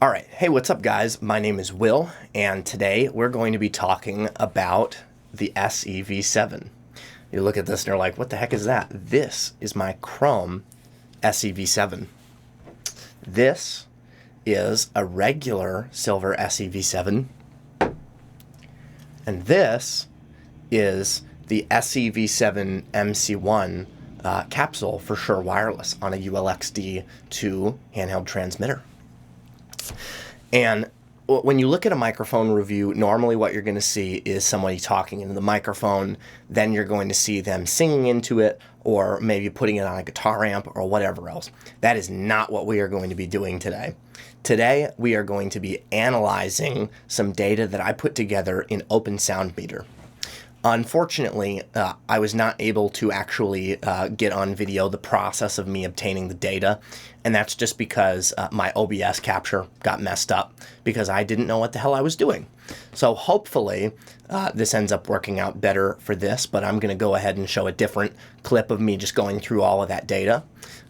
All right. Hey, what's up, guys? My name is Will, and today we're going to be talking about the SEV7. You look at this and you're like, what the heck is that? This is my Chrome SEV7. This is a regular silver SEV7, and this is the SEV7 MC1 capsule for Shure Wireless on a ULXD2 handheld transmitter. And when you look at a microphone review, normally what you're going to see is somebody talking into the microphone. Then you're going to see them singing into it, or maybe putting it on a guitar amp or whatever else. That is not what we are going to be doing today. Today, we are going to be analyzing some data that I put together in Open Sound Meter. Unfortunately, I was not able to actually get on video the process of me obtaining the data, and that's just because my OBS capture got messed up because I didn't know what the hell I was doing. So hopefully this ends up working out better for this, but I'm going to go ahead and show a different clip of me just going through all of that data.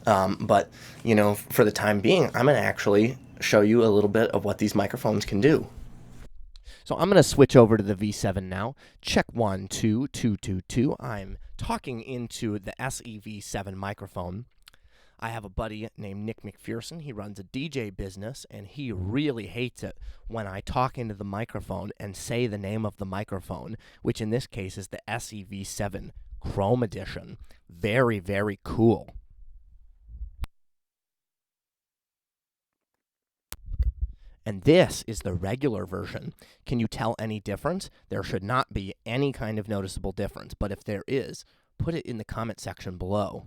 But, you know, for the time being, I'm going to actually show you a little bit of what these microphones can do. So I'm going to switch over to the V7 now. Check 1, 2, 2, 2, 2. I'm talking into the SEV7 microphone. I have a buddy named Nick McPherson. He runs a DJ business, and he really hates it when I talk into the microphone and say the name of the microphone, which in this case is the SEV7 Chrome Edition. Very, very cool. And this is the regular version. Can you tell any difference? There should not be any kind of noticeable difference, but if there is, put it in the comment section below.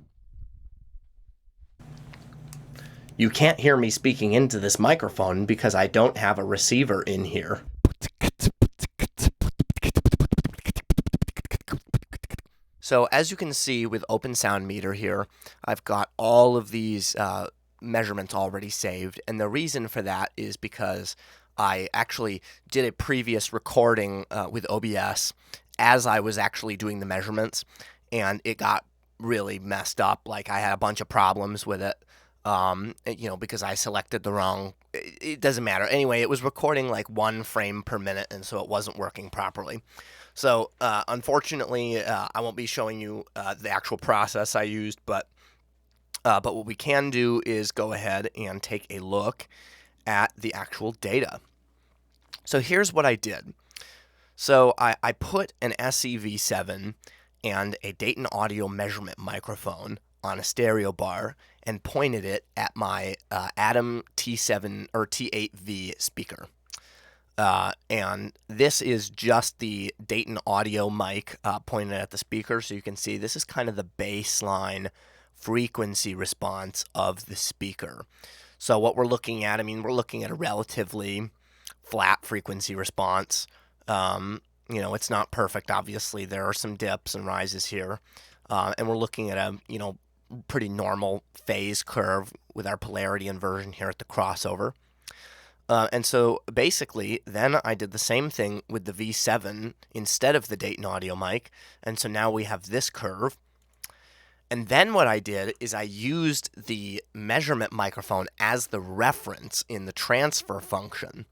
You can't hear me speaking into this microphone because I don't have a receiver in here. So as you can see with Open Sound Meter here, I've got all of these measurements already saved, and the reason for that is because I actually did a previous recording with OBS as I was actually doing the measurements, and it got really messed up. Like, I had a bunch of problems with it, because I selected the wrong, it doesn't matter. Anyway, it was recording like 1 frame per minute, and so it wasn't working properly. So unfortunately, I won't be showing you the actual process I used, but what we can do is go ahead and take a look at the actual data. So here's what I did. So I put an SEV7 and a Dayton Audio measurement microphone on a stereo bar and pointed it at my Atom T7 or T8V speaker. And this is just the Dayton Audio mic pointed at the speaker. So you can see this is kind of the baseline frequency response of the speaker. So what we're looking at, we're looking at a relatively flat frequency response. It's not perfect, obviously. There are some dips and rises here. And we're looking at a, pretty normal phase curve with our polarity inversion here at the crossover. And so basically, then I did the same thing with the V7 instead of the Dayton Audio mic. And so now we have this curve. And then what I did is I used the measurement microphone as the reference in the transfer function,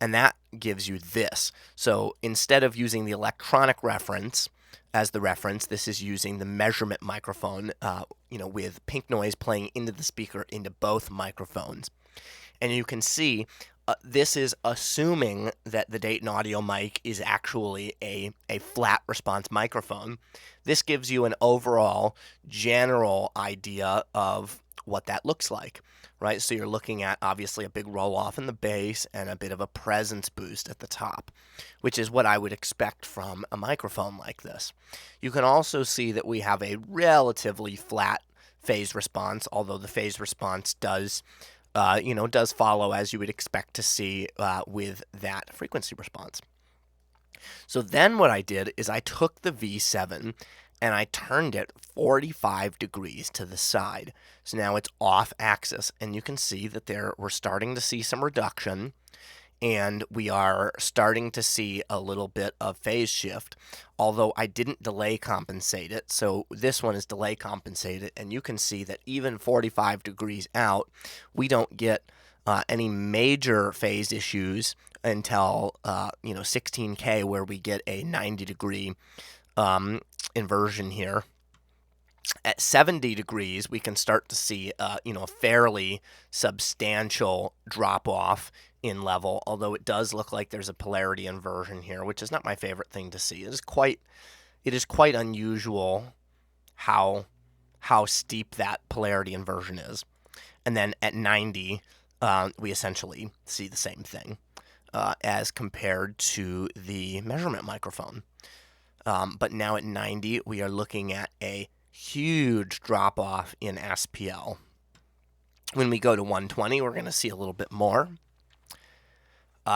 and that gives you this. So instead of using the electronic reference as the reference, this is using the measurement microphone, with pink noise playing into the speaker into both microphones. And you can see this is assuming that the Dayton Audio mic is actually a flat response microphone. This gives you an overall general idea of what that looks like, right? So you're looking at, obviously, a big roll-off in the bass and a bit of a presence boost at the top, which is what I would expect from a microphone like this. You can also see that we have a relatively flat phase response, although the phase response does follow as you would expect to see with that frequency response. So then what I did is I took the V7 and I turned it 45 degrees to the side. So now it's off axis, and you can see that we're starting to see some reduction, and we are starting to see a little bit of phase shift, although I didn't delay compensate it. So this one is delay compensated, and you can see that even 45 degrees out, we don't get any major phase issues until 16K, where we get a 90-degree inversion here. At 70 degrees, we can start to see a fairly substantial drop off in level, although it does look like there's a polarity inversion here, which is not my favorite thing to see. It is quite unusual how steep that polarity inversion is. And then at 90, we essentially see the same thing as compared to the measurement microphone. But now at 90, we are looking at a huge drop off in SPL. When we go to 120, we're going to see a little bit more.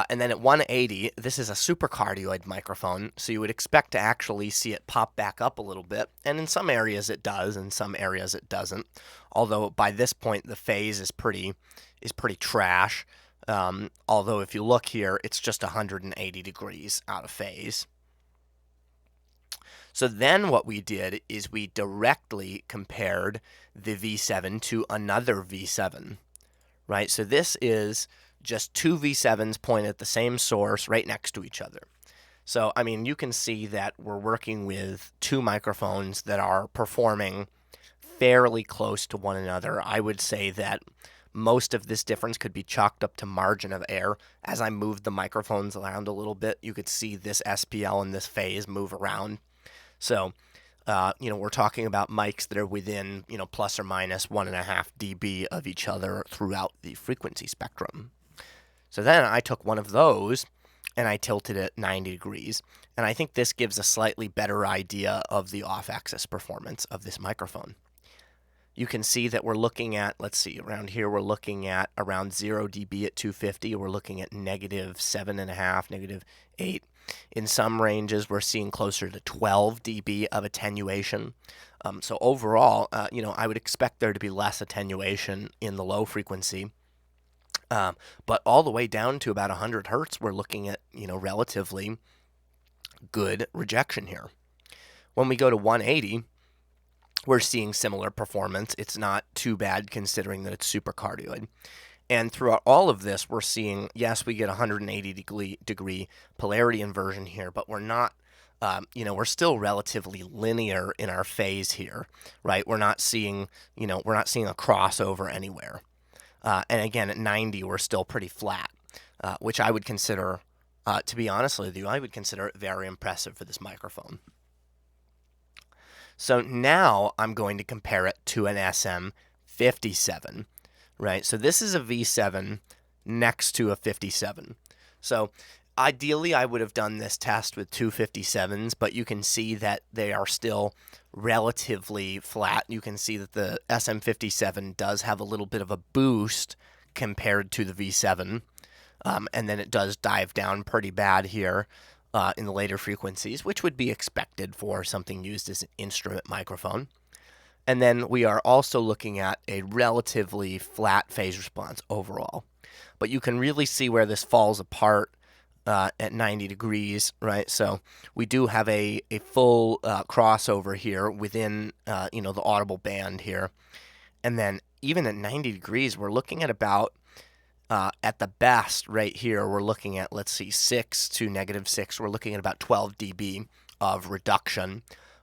And then at 180, this is a supercardioid microphone, so you would expect to actually see it pop back up a little bit. And in some areas it does, in some areas it doesn't. Although by this point the phase is pretty trash. Although if you look here, it's just 180 degrees out of phase. So then what we did is we directly compared the V7 to another V7, right? So this is just two V7s pointed at the same source right next to each other. So, I mean, you can see that we're working with two microphones that are performing fairly close to one another. I would say that most of this difference could be chalked up to margin of error. As I moved the microphones around a little bit, you could see this SPL and this phase move around. So, we're talking about mics that are within, plus or minus 1.5 dB of each other throughout the frequency spectrum. So then I took one of those and I tilted it 90 degrees. And I think this gives a slightly better idea of the off-axis performance of this microphone. You can see that we're looking at, let's see, around here we're looking at around 0 dB at 250. We're looking at -7.5, -8. In some ranges, we're seeing closer to 12 dB of attenuation. So overall, I would expect there to be less attenuation in the low frequency. But all the way down to about 100 hertz, we're looking at, relatively good rejection here. When we go to 180, we're seeing similar performance. It's not too bad considering that it's supercardioid. And throughout all of this, we're seeing, yes, we get 180 degree polarity inversion here, but we're not, we're still relatively linear in our phase here, right? We're not seeing a crossover anywhere. And again, at 90, we're still pretty flat, which I would consider, to be honest with you, I would consider it very impressive for this microphone. So now I'm going to compare it to an SM57, right? So this is a V7 next to a 57. So ideally, I would have done this test with two 57s, but you can see that they are still relatively flat. You can see that the SM57 does have a little bit of a boost compared to the V7, and then it does dive down pretty bad here in the later frequencies, which would be expected for something used as an instrument microphone. And then we are also looking at a relatively flat phase response overall. But you can really see where this falls apart at 90 degrees, right? So we do have a full crossover here within, the audible band here. And then even at 90 degrees, we're looking at about, at the best right here, we're looking at, let's see, 6 to -6. We're looking at about 12 dB of reduction.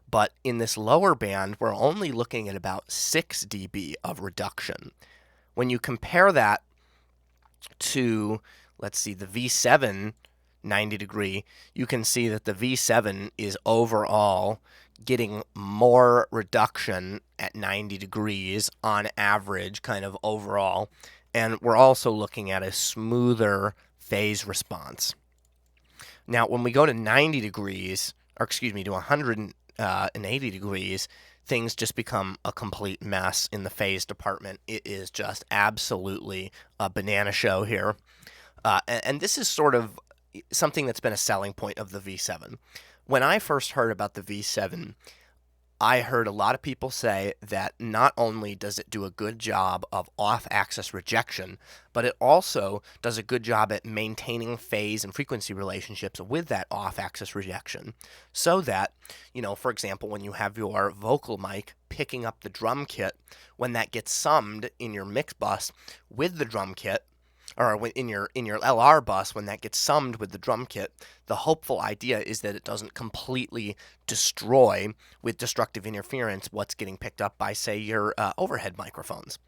But in this lower band, we're only looking at about 6 dB of reduction. When you compare that to, let's see, the V7 90 degree, you can see that the V7 is overall getting more reduction at 90 degrees on average, kind of overall. And we're also looking at a smoother phase response. Now, when we go to 90 degrees, to 180 degrees, things just become a complete mess in the phase department. It is just absolutely a banana show here. And this is sort of something that's been a selling point of the V7. When I first heard about the V7, I heard a lot of people say that not only does it do a good job of off-axis rejection, but it also does a good job at maintaining phase and frequency relationships with that off-axis rejection. So that, for example, when you have your vocal mic picking up the drum kit, when that gets summed in your mix bus with the drum kit, or in your LR bus, when that gets summed with the drum kit, the hopeful idea is that it doesn't completely destroy with destructive interference what's getting picked up by, say, your overhead microphones.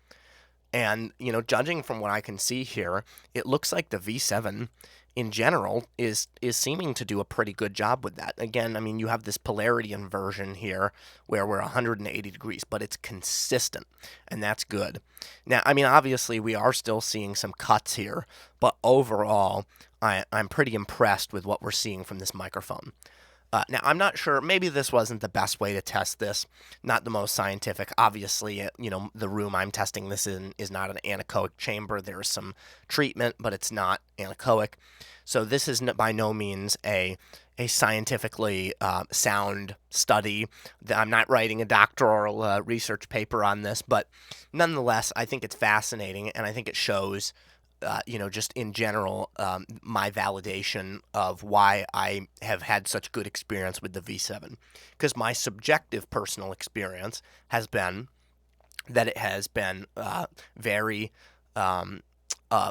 And, judging from what I can see here, it looks like the V7 in general is seeming to do a pretty good job with that. Again, I mean, you have this polarity inversion here where we're 180 degrees, but it's consistent, and that's good. Now, I mean, obviously, we are still seeing some cuts here, but overall, I'm pretty impressed with what we're seeing from this microphone. Now, I'm not sure. Maybe this wasn't the best way to test this. Not the most scientific. Obviously, the room I'm testing this in is not an anechoic chamber. There is some treatment, but it's not anechoic. So this is by no means a scientifically sound study. I'm not writing a doctoral research paper on this, but nonetheless, I think it's fascinating, and I think it shows just in general, my validation of why I have had such good experience with the V7. Because my subjective personal experience has been that it has been very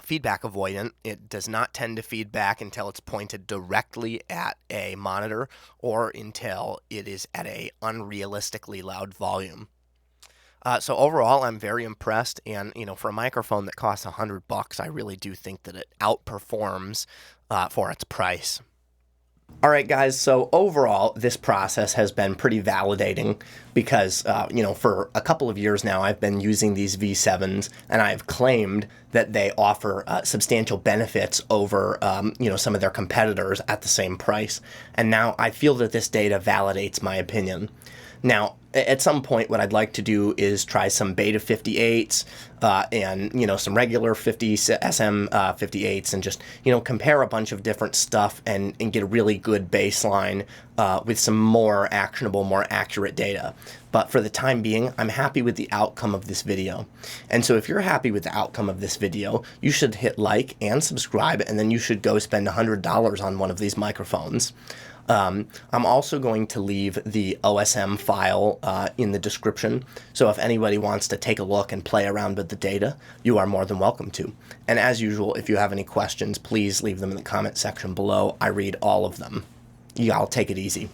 feedback avoidant. It does not tend to feedback until it's pointed directly at a monitor or until it is at a unrealistically loud volume. So overall, I'm very impressed, and for a microphone that costs $100, I really do think that it outperforms for its price. All right, guys, so overall, this process has been pretty validating because, for a couple of years now, I've been using these V7s, and I've claimed that they offer substantial benefits over, some of their competitors at the same price. And now I feel that this data validates my opinion. Now, at some point, what I'd like to do is try some beta 58s and, some regular 50 SM 58s and just, compare a bunch of different stuff and get a really good baseline with some more actionable, more accurate data. But for the time being, I'm happy with the outcome of this video. And so if you're happy with the outcome of this video, you should hit like and subscribe, and then you should go spend $100 on one of these microphones. I'm also going to leave the OSM file in the description, so if anybody wants to take a look and play around with the data, you are more than welcome to. And as usual, if you have any questions, please leave them in the comment section below. I read all of them. Y'all take it easy.